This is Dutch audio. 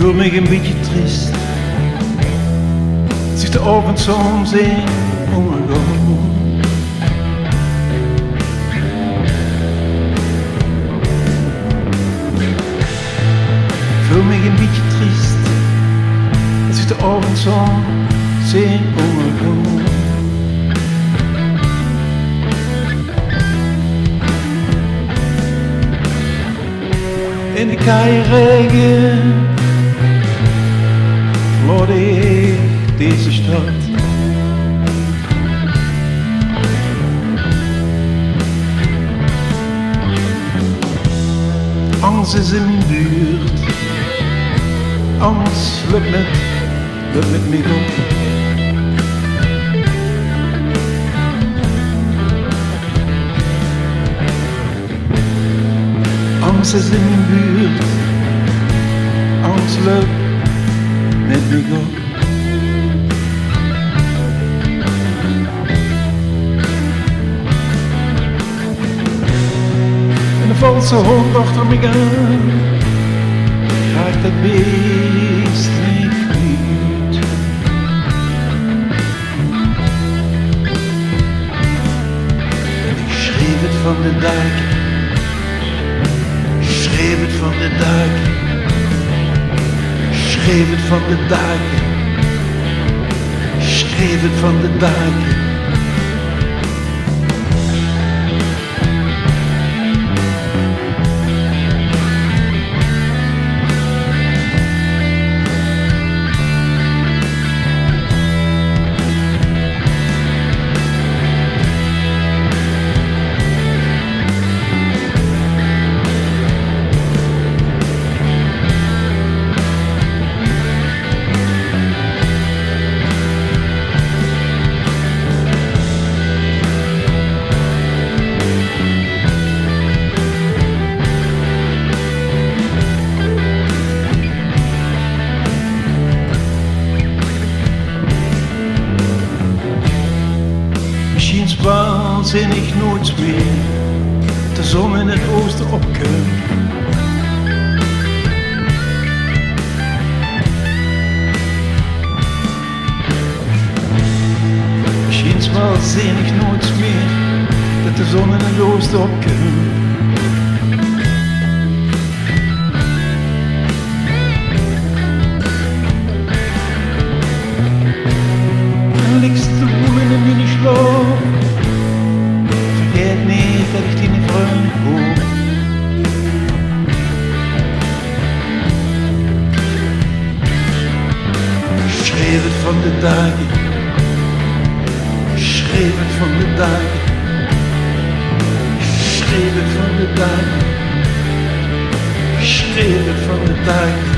voel me een beetje triest. Het is de avondzon zijn ondergang. Voel me een beetje triest. Het is de avondzon zijn ondergang. In de kaaie regen verloor ik deze stad. Angst is in mijn buurt, angst lukt met me op. Angst is in mijn buurt, angst lukt met me op. En de valse hond achter me aan, raakt het beest niet kwijt. En ik schreef het van de daken. Schreef het van de daken, schreef het van de daken, schreef het van de daken. Misschien waanzinnig nooit meer de zon in het oosten opkomt. Misschien waanzinnig nooit meer dat de zon in het oosten opkomt. Liegst du wohlen in meine Schlaf, vergeet niet dat ich deine Freund hoch. Schreef het van de dagen, schreef het van de dagen, schreef het van de dagen, schreef het van de dagen.